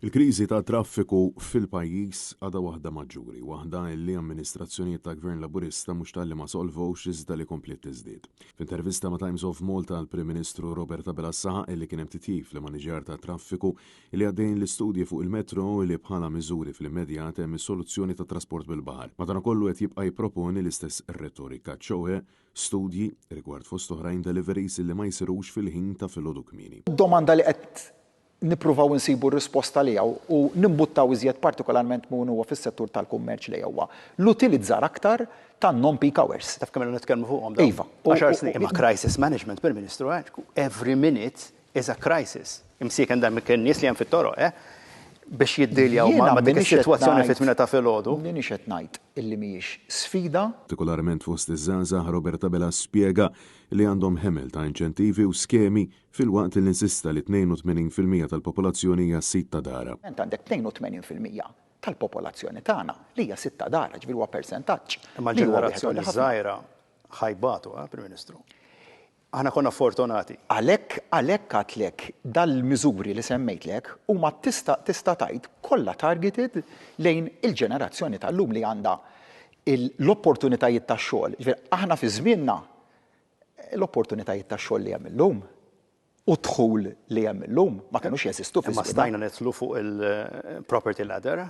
Il-kriżi ta' traffiku fil-pajjiż għadha waħda maġġuri, waħda li amministrazzjonijiet ta' Gvern Laburista mhux talli ma solvowx iżda li komplet tiżdied. F'intervista ma' Times of Malta għall-Prim Ministru Robert Abela saħaq li kien hemm titjib li maniġjar ta' traffiku li għaddejn l-istudji fuq il-metro li bħala miżuri fl-immedjat hemm is-soluzzjoni ta' trasport bil-baħar. Madankollu qed jibqa' jipproponi l-istess retorika, ċoe studji rigward fost oħrajn deliveries li ma jsirux fil-ħin ta' filgħodu kmieni. Domanda li qed nippruvaw insibu risposta liha u nimbuttaw iżjed partikolarment min huwa fis-settur tal-kummerċ li huwa l-utilizzar aktar ta' non-peak hours. Taf kemm nitkellmu fuqhom dawn. Iva. 10 snin imma crisis management Prim-Ministru every minute is a crisis. Imsiek hemm kien nies li hemm fit-toroq, biex jiddiljaw ma' dik is-sitwazzjoni fit-8 ta' filgħodu. Minix qed ngħid illi mhijiex sfida. Partikolarment fost iż-żgħażagħ Robert Abela spjega li għandhom ħemel ta' inċentivi u skemi fil-waqt li insista li 82% tal-popolazzjoni hija sit ta' dara. Ent għandek 82% tal-popolazzjoni tagħna li hija sit ta' dara, ġifieri huwa persentaġġ. Imma l-ġenerazzjoni żgħira ħajbatu, Prim-Ministru. Aħna konna fortunati. Għalhekk għatlek dal-miżuri li semmejtlek huma tista' tgħid kollha targeted lejn il-ġenerazzjoni tal-lum li għandha l-opportunitajiet tax-xogħol. Ġifieri aħna fi żmienna l-opportunitajiet tax-xogħol li hemm illum u dħul li hemm illum ma kinux jeżistu fi żmienna. Ma stajna nitlu fuq il-property ladder.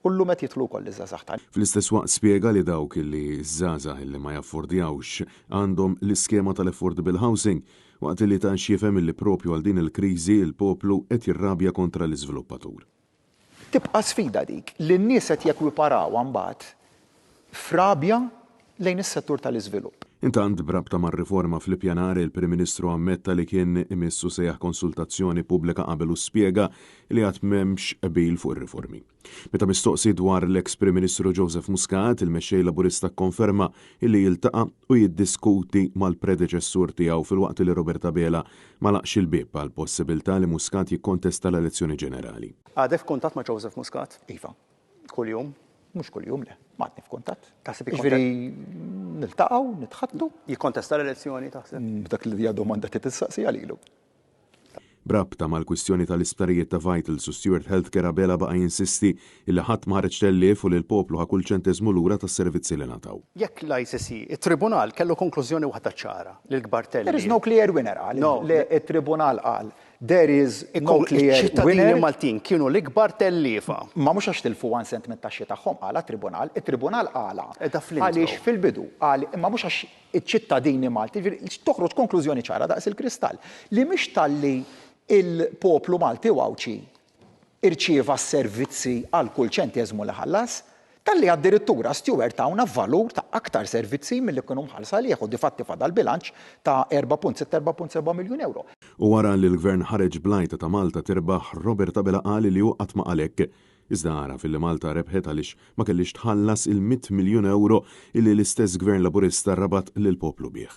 Kullu met jitlu koll iż-żazax tal. Fl-istess waqt spjega li dawk li żgħażagħ li ma jaffordjawx għandhom l-iskema tal-affordable housing waqt li ta' xifhem li propju għal din il-kriżi il-poplu qed jirrabja kontra l-iżviluppatur. Tibqa' sfida dik li n-nies qed jekwiparaw mbagħad f'rabja lejn is-settur tal-iżvilupp. Intant brabta mar-riforma fl-ippjanar il-Prim Ministru ammetta li kien imissu sejjaħ konsultazzjoni pubblika qabel u spjega li għad m'hemmx qbil fuq ir-riformi. Meta mistoqsi dwar l-eks Prim Ministru Joseph Muscat, il-mexxej Laburista konferma illi jiltaqa' u jiddiskuti mal-predeċessur tiegħu fil-waqt li Robert Abela ma laqx il-bieb għal possibilità li Muscat jikkontesta l-elezzjoni ġenerali. Għadek f'kuntatt ma' Joseph Muscat? Iva. Kuljum? Mhux kuljum le, m'għadni f'kuntatt. Taħseb Ġifieri niltaqgħu, nitħattu. Jikkontesta l-elezzjoni taħseb? Dak li hija domanda tistaqsija lilu. Brabta mal-kwistjoni tal-isptarijiet ta' Vitals u Stewart Healthcare Abela baqa' jinsisti illi ħadd ma ħareġ tellef u li l-poplu ħa kull ċenteżmu lura tas-servizzi li nataw. Jekk l-ICC, it-Tribunal kellu konklużjoni waħda ċara lil Gbar Tellif. There is no clear winner qal. Il-Tribunal qal there is no clear winner. Iċ-ċittadini Maltin kienu l-ikbar tellifa. Ma mhux għax tilfu 1 cent mit-taxxi tagħhom qala Tribunal, it-Tribunal qala. Għaliex Għaliex fil-bidu qal imma mhux għax iċ-ċittadini Malti toħroġ konklużjoni ċara daqs il-kristall li mhix talli il-poplu Malti wawċi irċieva s-servizzi għal kull ċenteżmu li ħallas, talli għad-direttura Stewart tawna valur ta' aktar servizzi milli kienu mħallsa li jieħu difatti fadal bilanċ ta' 4.7 miljun euro. U wara li l-Gvern ħareġ blajta ta' Malta tirbaħ, Robert Abela qal li hu qatt ma qalek iżda ara fil-li Malta rebħet għaliex ma kellix tħallas il-100 miljun euro illi l-istess Gvern Laburista rabat lill-poplu bih.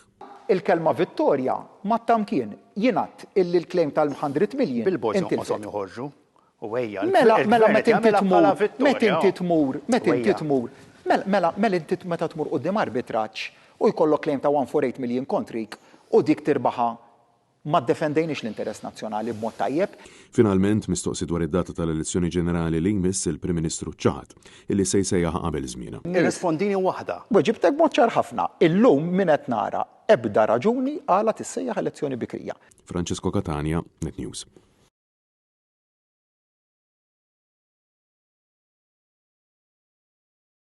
Il-kelma Vittoria ma tamkien jingħad illi l-klejm tal-100 miljon. Bil-bojs osom joħorġu. Mela meta inti tmur quddiem arbitraġġ u jkollok klejm ta' 148 miljon kontrik u dik tirbaħa ma ddefendejniex l-interess nazzjonali b'mod tajjeb. Finalment mistoqsi dwar id-data tal-elezzjoni ġenerali li jmiss il-Prim Ministru ċaħat illi se jsejjaħ qabel żmienha. Irrispondini waħda. Weġibtek mod ċar ħafna. Illum min qed nara ebda raġuni għala tissejjaħ elezzjoni bikrija. Francesco Catania, Net News.